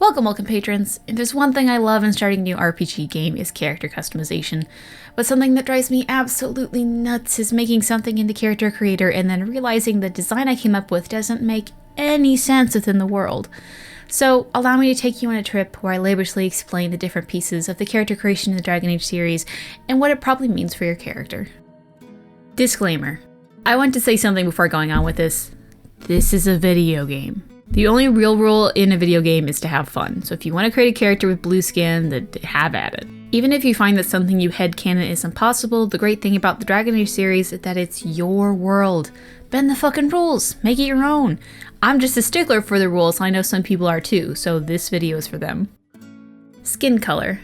Welcome patrons! If there's one thing I love in starting a new RPG game is character customization, but something that drives me absolutely nuts is making something in the character creator and then realizing the design I came up with doesn't make any sense within the world. So allow me to take you on a trip where I laboriously explain the different pieces of the character creation in the Dragon Age series and what it probably means for your character. Disclaimer. I want to say something before going on with this. This is a video game. The only real rule in a video game is to have fun, so if you want to create a character with blue skin, then have at it. Even if you find that something you headcanon is impossible, the great thing about the Dragon Age series is that it's your world. Bend the fucking rules, make it your own. I'm just a stickler for the rules, and I know some people are too, so this video is for them. Skin color.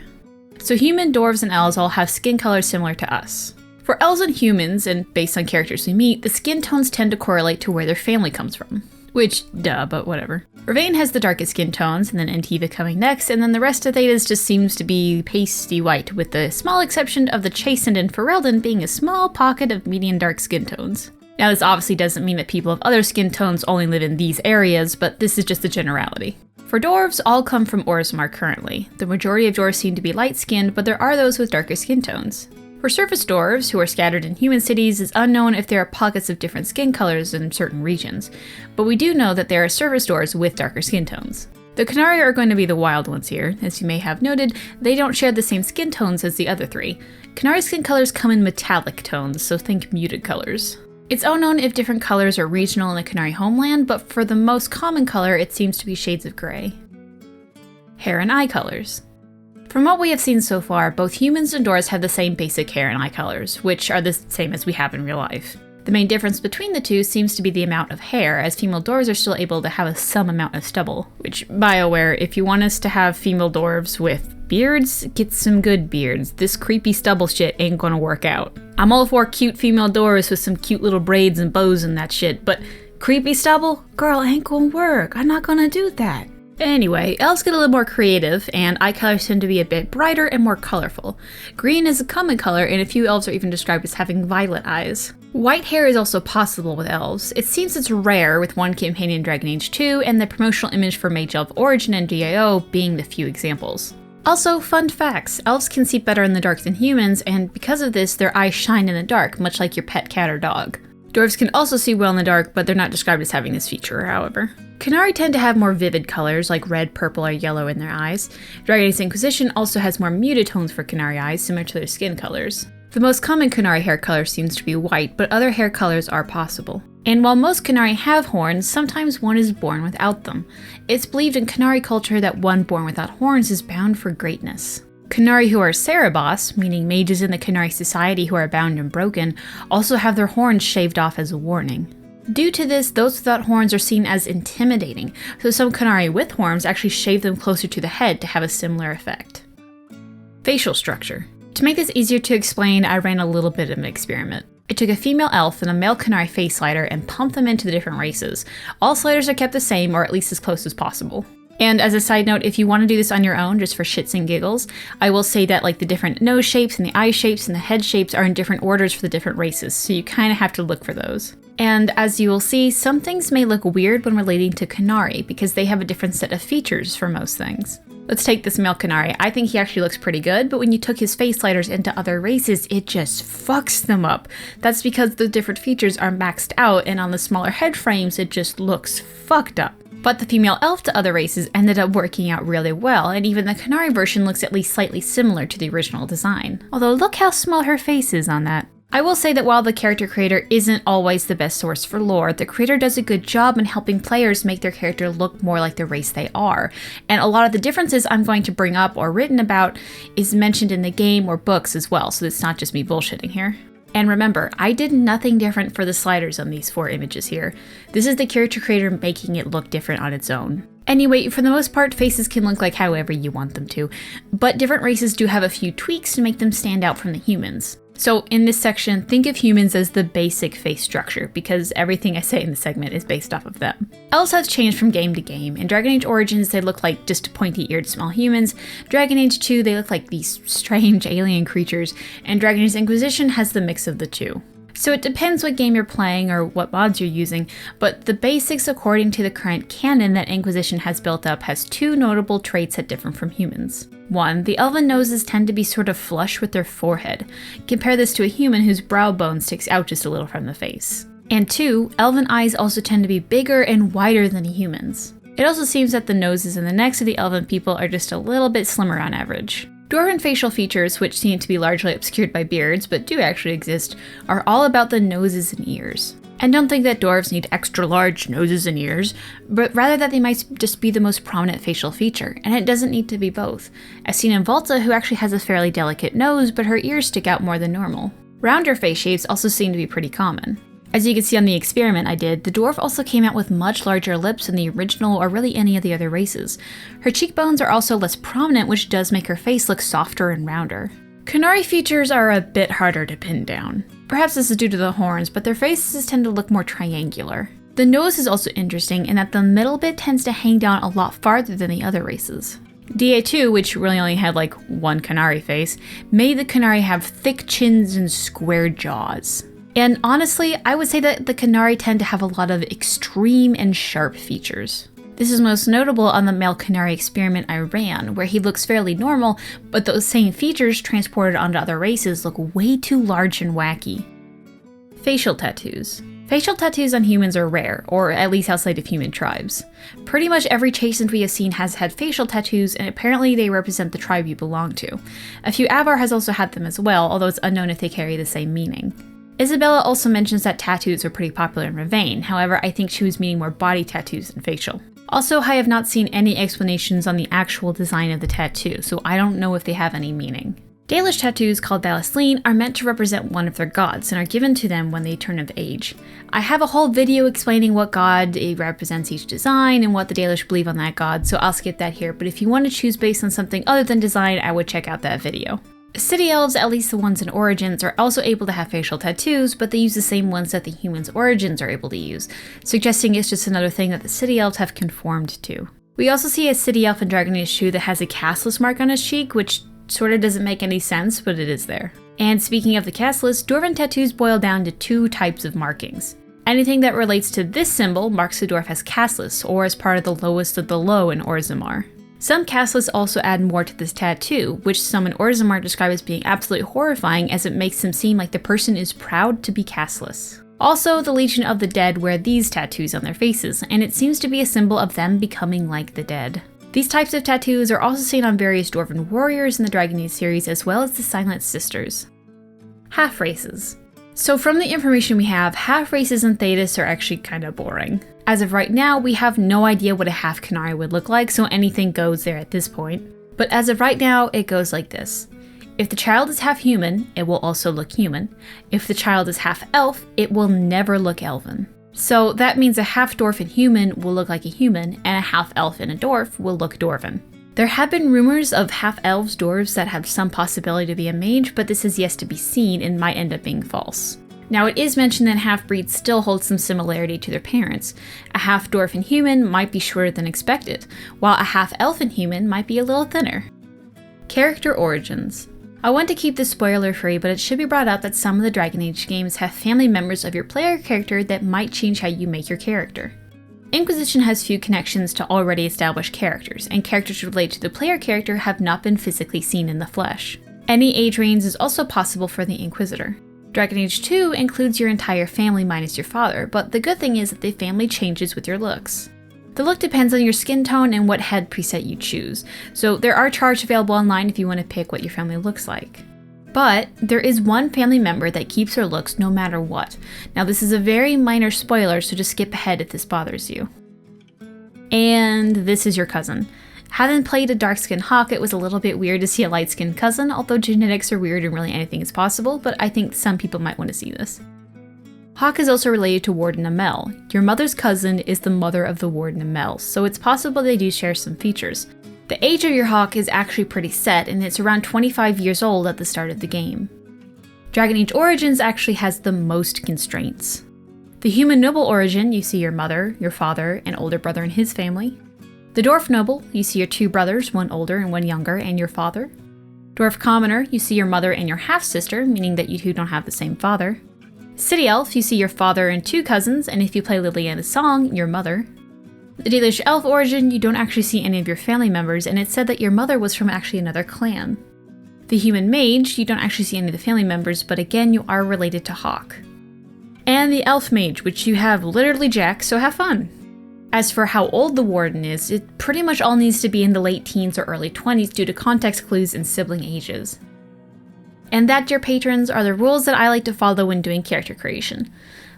So human, dwarves, and elves all have skin colors similar to us. For elves and humans, and based on characters we meet, the skin tones tend to correlate to where their family comes from. Which, duh, but whatever. Ravain has the darkest skin tones, and then Antiva coming next, and then the rest of Thedas just seems to be pasty white, with the small exception of the Chastened and Ferelden being a small pocket of medium dark skin tones. Now this obviously doesn't mean that people of other skin tones only live in these areas, but this is just a generality. For dwarves, all come from Orzammar currently. The majority of dwarves seem to be light-skinned, but there are those with darker skin tones. For surface dwarves, who are scattered in human cities, it's unknown if there are pockets of different skin colors in certain regions, but we do know that there are surface dwarves with darker skin tones. The qunari are going to be the wild ones here. As you may have noted, they don't share the same skin tones as the other three. Qunari skin colors come in metallic tones, so think muted colors. It's unknown if different colors are regional in the qunari homeland, but for the most common color, it seems to be shades of gray. Hair and eye colors. From what we have seen so far, both humans and dwarves have the same basic hair and eye colors, which are the same as we have in real life. The main difference between the two seems to be the amount of hair, as female dwarves are still able to have some amount of stubble. Which, BioWare, if you want us to have female dwarves with beards, get some good beards. This creepy stubble shit ain't gonna work out. I'm all for cute female dwarves with some cute little braids and bows and that shit, but creepy stubble? Girl, ain't gonna work. I'm not gonna do that. Anyway, elves get a little more creative, and eye colors tend to be a bit brighter and more colorful. Green is a common color, and a few elves are even described as having violet eyes. White hair is also possible with elves. It seems it's rare, with one campaign in Dragon Age 2, and the promotional image for Mage Elf Origin and DIO being the few examples. Also, fun facts, elves can see better in the dark than humans, and because of this, their eyes shine in the dark, much like your pet cat or dog. Dwarves can also see well in the dark, but they're not described as having this feature, however. Qunari tend to have more vivid colors, like red, purple, or yellow in their eyes. Dragon Age Inquisition also has more muted tones for Qunari eyes, similar to their skin colors. The most common Qunari hair color seems to be white, but other hair colors are possible. And while most Qunari have horns, sometimes one is born without them. It's believed in Qunari culture that one born without horns is bound for greatness. Qunari who are Cerebos, meaning mages in the Qunari society who are bound and broken, also have their horns shaved off as a warning. Due to this, those without horns are seen as intimidating, so some Qunari with horns actually shave them closer to the head to have a similar effect. Facial structure. To make this easier to explain, I ran a little bit of an experiment. I took a female elf and a male Qunari face slider and pumped them into the different races. All sliders are kept the same, or at least as close as possible. And as a side note, if you want to do this on your own, just for shits and giggles, I will say that like the different nose shapes and the eye shapes and the head shapes are in different orders for the different races, so you kind of have to look for those. And as you will see, some things may look weird when relating to Qunari, because they have a different set of features for most things. Let's take this male Qunari. I think he actually looks pretty good, but when you took his face sliders into other races, it just fucks them up. That's because the different features are maxed out, and on the smaller head frames, it just looks fucked up. But the female elf to other races ended up working out really well, and even the Qunari version looks at least slightly similar to the original design. Although look how small her face is on that. I will say that while the character creator isn't always the best source for lore, the creator does a good job in helping players make their character look more like the race they are. And a lot of the differences I'm going to bring up or written about is mentioned in the game or books as well, so it's not just me bullshitting here. And remember, I did nothing different for the sliders on these 4 images here. This is the character creator making it look different on its own. Anyway, for the most part, faces can look like however you want them to, but different races do have a few tweaks to make them stand out from the humans. So in this section, think of humans as the basic face structure, because everything I say in the segment is based off of them. Elves have changed from game to game. In Dragon Age Origins, they look like just pointy-eared small humans. Dragon Age 2, they look like these strange alien creatures. And Dragon Age Inquisition has the mix of the two. So it depends what game you're playing or what mods you're using, but the basics according to the current canon that Inquisition has built up has two notable traits that differ from humans. One, the elven noses tend to be sort of flush with their forehead. Compare this to a human whose brow bone sticks out just a little from the face. And two, elven eyes also tend to be bigger and wider than humans. It also seems that the noses and the necks of the elven people are just a little bit slimmer on average. Dwarven facial features, which seem to be largely obscured by beards, but do actually exist, are all about the noses and ears. And don't think that dwarves need extra large noses and ears, but rather that they might just be the most prominent facial feature, and it doesn't need to be both. As seen in Volta, who actually has a fairly delicate nose, but her ears stick out more than normal. Rounder face shapes also seem to be pretty common. As you can see on the experiment I did, the dwarf also came out with much larger lips than the original or really any of the other races. Her cheekbones are also less prominent, which does make her face look softer and rounder. Qunari features are a bit harder to pin down. Perhaps this is due to the horns, but their faces tend to look more triangular. The nose is also interesting in that the middle bit tends to hang down a lot farther than the other races. DA2, which really only had like one Qunari face, made the Qunari have thick chins and square jaws. And honestly, I would say that the Qunari tend to have a lot of extreme and sharp features. This is most notable on the male Qunari experiment I ran, where he looks fairly normal, but those same features transported onto other races look way too large and wacky. Facial tattoos. Facial tattoos on humans are rare, or at least outside of human tribes. Pretty much every chasant we have seen has had facial tattoos, and apparently they represent the tribe you belong to. A few Avar has also had them as well, although it's unknown if they carry the same meaning. Isabella also mentions that tattoos are pretty popular in Ravane, however I think she was meaning more body tattoos than facial. Also, I have not seen any explanations on the actual design of the tattoo, so I don't know if they have any meaning. Dalish tattoos called Balasleen are meant to represent one of their gods and are given to them when they turn of age. I have a whole video explaining what god represents each design and what the Dalish believe on that god, so I'll skip that here, but if you want to choose based on something other than design, I would check out that video. City elves, at least the ones in Origins, are also able to have facial tattoos, but they use the same ones that the humans' Origins are able to use, suggesting it's just another thing that the city elves have conformed to. We also see a city elf in Dragon Age 2 that has a castless mark on his cheek, which sort of doesn't make any sense, but it is there. And speaking of the castless, Dwarven tattoos boil down to two types of markings. Anything that relates to this symbol marks the dwarf as castless, or as part of the lowest of the low in Orzammar. Some castless also add more to this tattoo, which some in Orzammar describe as being absolutely horrifying as it makes them seem like the person is proud to be castless. Also, the Legion of the Dead wear these tattoos on their faces, and it seems to be a symbol of them becoming like the dead. These types of tattoos are also seen on various Dwarven warriors in the Dragon Age series, as well as the Silent Sisters. Half races. So from the information we have, half races in Thedas are actually kind of boring. As of right now, we have no idea what a half Qunari would look like, so anything goes there at this point. But as of right now, it goes like this. If the child is half human, it will also look human. If the child is half elf, it will never look elven. So that means a half dwarf and human will look like a human, and a half elf and a dwarf will look dwarven. There have been rumors of half-elves dwarves that have some possibility to be a mage, but this is yet to be seen and might end up being false. Now it is mentioned that half-breeds still hold some similarity to their parents. A half-dwarf and human might be shorter than expected, while a half-elf and human might be a little thinner. Character origins. I want to keep this spoiler-free, but it should be brought up that some of the Dragon Age games have family members of your player character that might change how you make your character. Inquisition has few connections to already established characters, and characters related to the player character have not been physically seen in the flesh. Any age range is also possible for the Inquisitor. Dragon Age 2 includes your entire family minus your father, but the good thing is that the family changes with your looks. The look depends on your skin tone and what head preset you choose, so there are charts available online if you want to pick what your family looks like. But there is one family member that keeps their looks no matter what. Now this is a very minor spoiler, so just skip ahead if this bothers you. And this is your cousin. Having played a dark-skinned Hawk, it was a little bit weird to see a light-skinned cousin, although genetics are weird and really anything is possible, but I think some people might want to see this. Hawk is also related to Warden Amel. Your mother's cousin is the mother of the Warden Amel, so it's possible they do share some features. The age of your Hawk is actually pretty set, and it's around 25 years old at the start of the game. Dragon Age Origins actually has the most constraints. The human noble origin, you see your mother, your father, an older brother and his family. The dwarf noble, you see your two brothers, one older and one younger, and your father. Dwarf commoner, you see your mother and your half-sister, meaning that you two don't have the same father. City Elf, you see your father and 2 cousins, and if you play Liliana's song, your mother. The Dalish Elf origin, you don't actually see any of your family members, and it's said that your mother was from actually another clan. The Human Mage, you don't actually see any of the family members, but again, you are related to Hawk. And the Elf Mage, which you have literally Jack, so have fun. As for how old the Warden is, it pretty much all needs to be in the late teens or early 20s due to context clues and sibling ages. And that, dear patrons, are the rules that I like to follow when doing character creation.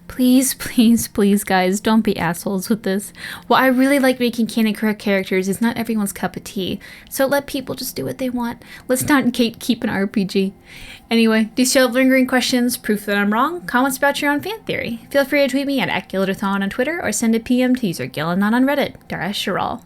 Please, please, please, guys, don't be assholes with this. What I really like making canon correct characters is not everyone's cup of tea, so let people just do what they want. Let's not keep an RPG. Anyway, do you still have lingering questions, proof that I'm wrong, comments about your own fan theory? Feel free to tweet me at @Gildathon on Twitter or send a PM to user Gillanon on Reddit. Daresh Shiral.